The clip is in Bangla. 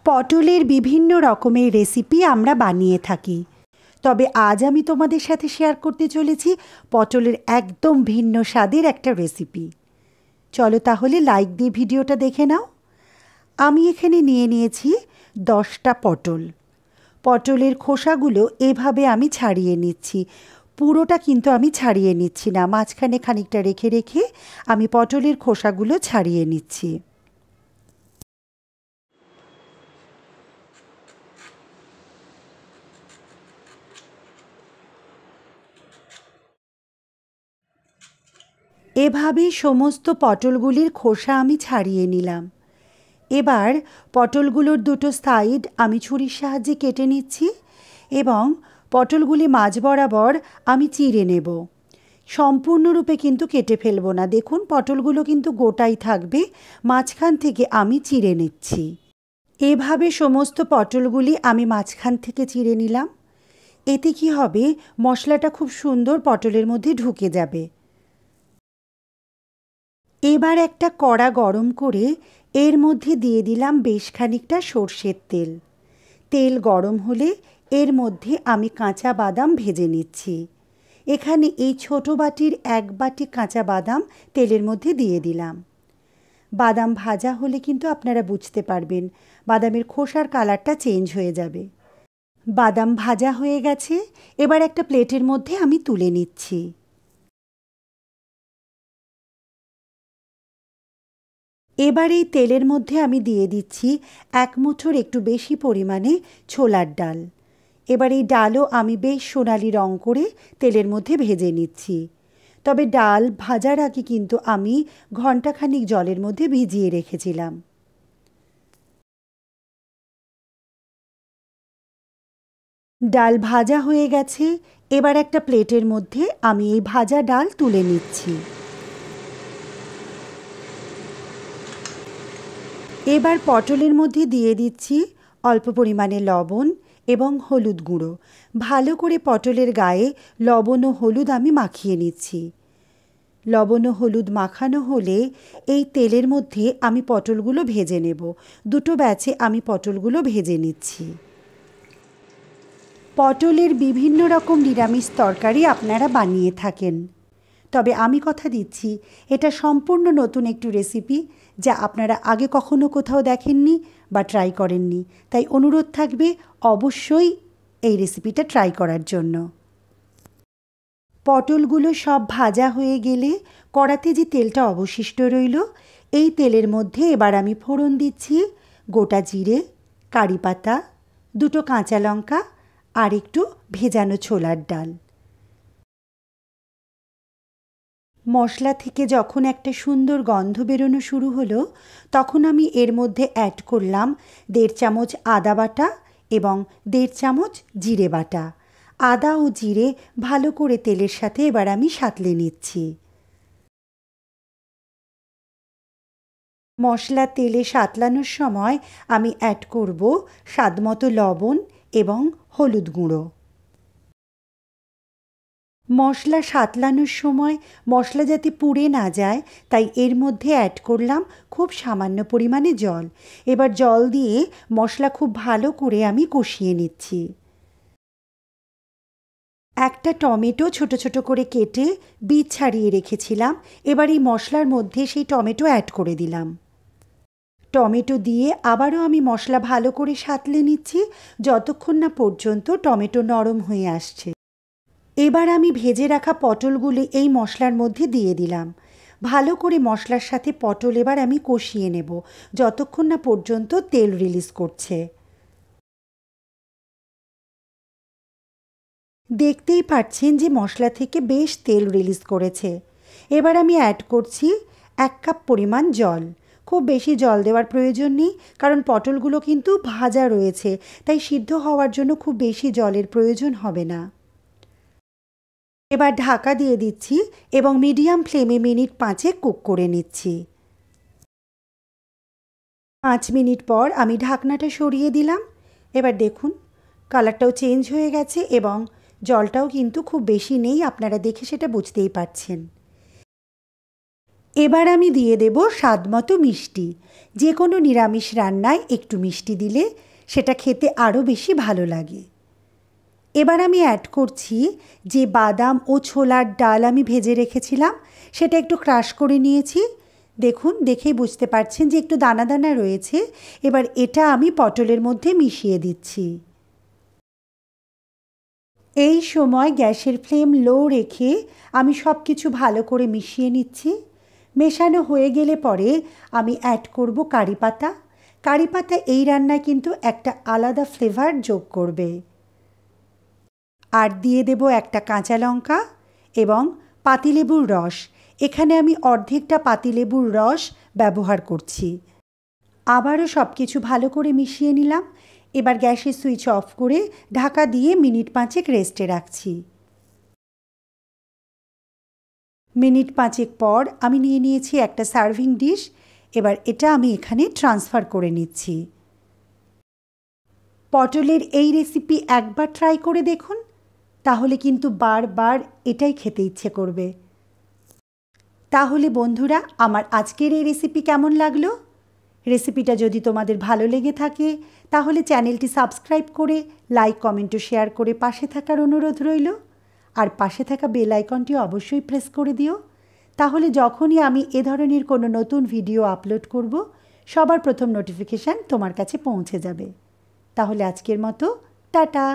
পটলের বিভিন্ন রকমের রেসিপি আমরা বানিয়ে থাকি, তবে আজ আমি তোমাদের সাথে শেয়ার করতে চলেছি পটলের একদম ভিন্ন স্বাদের একটা রেসিপি। চলো তাহলে লাইক দিয়ে ভিডিওটা দেখে নাও। আমি এখানে নিয়ে নিয়েছি 10টা পটল। পটলের খোসাগুলো এভাবে আমি ছাড়িয়ে নিচ্ছি। পুরোটা কিন্তু আমি ছাড়িয়ে নিচ্ছি না, মাঝখানে খানিকটা রেখে রেখে আমি পটলের খোসাগুলো ছাড়িয়ে নিচ্ছি। এভাবে সমস্ত পটলগুলির খোসা আমি ছাড়িয়ে নিলাম। এবার পটলগুলোর দুটো সাইড আমি ছুরির সাহায্যে কেটে নিচ্ছি এবং পটলগুলি মাঝ বরাবর আমি চিড়ে নেব। সম্পূর্ণরূপে কিন্তু কেটে ফেলবো না, দেখুন পটলগুলো কিন্তু গোটাই থাকবে, মাঝখান থেকে আমি চিড়ে নিচ্ছি। এভাবে সমস্ত পটলগুলি আমি মাঝখান থেকে চিড়ে নিলাম। এতে কি হবে, মশলাটা খুব সুন্দর পটলের মধ্যে ঢুকে যাবে। এবার একটা কড়া গরম করে এর মধ্যে দিয়ে দিলাম বেশ খানিকটা সর্ষের তেল। তেল গরম হলে এর মধ্যে আমি কাঁচা বাদাম ভেজে নিচ্ছি। এখানে এই ছোট বাটির 1 বাটি কাঁচা বাদাম তেলের মধ্যে দিয়ে দিলাম। বাদাম ভাজা হলে কিন্তু আপনারা বুঝতে পারবেন বাদামের খোসার কালারটা চেঞ্জ হয়ে যাবে। বাদাম ভাজা হয়ে গেছে, এবার একটা প্লেটের মধ্যে আমি তুলে নিচ্ছি। এবার এই তেলের মধ্যে আমি দিয়ে দিচ্ছি 1 মুঠোর একটু বেশি পরিমাণে ছোলার ডাল। এবার এই ডালও আমি বেশ সোনালি রং করে তেলের মধ্যে ভেজে নিচ্ছি। তবে ডাল ভাজার আগে কিন্তু আমি ঘণ্টাখানিক জলের মধ্যে ভিজিয়ে রেখেছিলাম। ডাল ভাজা হয়ে গেছে, এবার একটা প্লেটের মধ্যে আমি এই ভাজা ডাল তুলে নিচ্ছি। এবার পটলের মধ্যে দিয়ে দিচ্ছি অল্প পরিমাণে লবণ এবং হলুদ গুঁড়ো। ভালো করে পটলের গায়ে লবণ ও হলুদ আমি মাখিয়ে নিচ্ছি। লবণ ও হলুদ মাখানো হলে এই তেলের মধ্যে আমি পটলগুলো ভেজে নেব। দুটো ব্যাচে আমি পটলগুলো ভেজে নিচ্ছি। পটলের বিভিন্ন রকম নিরামিষ তরকারি আপনারা বানিয়ে থাকেন, তবে আমি কথা দিচ্ছি এটা সম্পূর্ণ নতুন একটু রেসিপি, যা আপনারা আগে কখনো কোথাও দেখেননি বা ট্রাই করেননি। তাই অনুরোধ থাকবে অবশ্যই এই রেসিপিটা ট্রাই করার জন্য। পটলগুলো সব ভাজা হয়ে গেলে কড়াতে যে তেলটা অবশিষ্ট রইল, এই তেলের মধ্যে এবার আমি ফোড়ন দিচ্ছি গোটা জিরে, কারি পাতা, 2টো কাঁচা লঙ্কা আর একটু ভেজানো ছোলার ডাল। মশলা থেকে যখন একটা সুন্দর গন্ধ বেরোনো শুরু হলো, তখন আমি এর মধ্যে অ্যাড করলাম 1.5 চামচ আদা বাটা এবং 1.5 চামচ জিরে বাটা। আদা ও জিরে ভালো করে তেলের সাথে এবার আমি সাঁতলে নিচ্ছি। মশলা তেলে সাঁতলানোর সময় আমি অ্যাড করব স্বাদমতো লবণ এবং হলুদ গুঁড়ো। মশলা সাঁতলানোর সময় মশলা যাতে পুড়ে না যায়, তাই এর মধ্যে অ্যাড করলাম খুব সামান্য পরিমাণে জল। এবার জল দিয়ে মশলা খুব ভালো করে আমি কষিয়ে নিচ্ছি। একটা টমেটো ছোট ছোট করে কেটে বীজ ছাড়িয়ে রেখেছিলাম, এবার এই মশলার মধ্যে সেই টমেটো অ্যাড করে দিলাম। টমেটো দিয়ে আবারও আমি মশলা ভালো করে সাঁতলে নিচ্ছি, যতক্ষণ না পর্যন্ত টমেটো নরম হয়ে আসছে। এবার আমি ভেজে রাখা পটলগুলি এই মশলার মধ্যে দিয়ে দিলাম। ভালো করে মশলার সাথে পটল এবার আমি কষিয়ে নেব, যতক্ষণ না পর্যন্ত তেল রিলিজ করছে। দেখতেই পাচ্ছেন যে মশলা থেকে বেশ তেল রিলিজ করেছে। এবার আমি অ্যাড করছি 1 কাপ পরিমাণ জল। খুব বেশি জল দেওয়ার প্রয়োজন নেই, কারণ পটলগুলো কিন্তু ভাজা রয়েছে, তাই সিদ্ধ হওয়ার জন্য খুব বেশি জলের প্রয়োজন হবে না। এবার ঢাকা দিয়ে দিচ্ছি এবং মিডিয়াম ফ্লেমে মিনিট 5 কুক করে নিচ্ছি। 5 মিনিট পর আমি ঢাকনাটা সরিয়ে দিলাম। এবার দেখুন কালারটাও চেঞ্জ হয়ে গেছে এবং জলটাও কিন্তু খুব বেশি নেই, আপনারা দেখে সেটা বুঝতেই পারছেন। এবার আমি দিয়ে দেব স্বাদমতো মিষ্টি। যে কোনো নিরামিষ রান্নায় একটু মিষ্টি দিলে সেটা খেতে আরও বেশি ভালো লাগে। এবার আমি অ্যাড করছি যে বাদাম ও ছোলার ডাল আমি ভেজে রেখেছিলাম, সেটা একটু ক্রাশ করে নিয়েছি। দেখুন, দেখেই বুঝতে পারছেন যে একটু দানা দানা রয়েছে। এবার এটা আমি পটলের মধ্যে মিশিয়ে দিচ্ছি। এই সময় গ্যাসের ফ্লেম লো রেখে আমি সব কিছু ভালো করে মিশিয়ে নিচ্ছি। মেশানো হয়ে গেলে পরে আমি অ্যাড করব কারি পাতা। কারি পাতা এই রান্নায় কিন্তু একটা আলাদা ফ্লেভার যোগ করবে। আর দিয়ে দেব একটা কাঁচা লঙ্কা এবং পাতিলেবুর রস। এখানে আমি অর্ধেকটা পাতিলেবুর রস ব্যবহার করছি। আবারও সব কিছু ভালো করে মিশিয়ে নিলাম। এবার গ্যাসের সুইচ অফ করে ঢাকা দিয়ে মিনিট 5 রেস্টে রাখছি। মিনিট 5 পর আমি নিয়ে নিয়েছি একটা সার্ভিং ডিশ। এবার এটা আমি এখানে ট্রান্সফার করে নিচ্ছি। পটলের এই রেসিপি একবার ট্রাই করে দেখুন, তাহলে কিন্তু বারবার এটাই খেতে ইচ্ছে করবে। তাহলে বন্ধুরা, আমার আজকের এই রেসিপি কেমন লাগলো? রেসিপিটা যদি তোমাদের ভালো লেগে থাকে তাহলে চ্যানেলটি সাবস্ক্রাইব করে লাইক, কমেন্ট ও শেয়ার করে পাশে থাকার অনুরোধ রইল। আর পাশে থাকা বেল আইকনটি অবশ্যই প্রেস করে দিও, তাহলে যখনই আমি এ ধরনের কোনো নতুন ভিডিও আপলোড করব সবার প্রথম নোটিফিকেশান তোমার কাছে পৌঁছে যাবে। তাহলে আজকের মতো টাটা।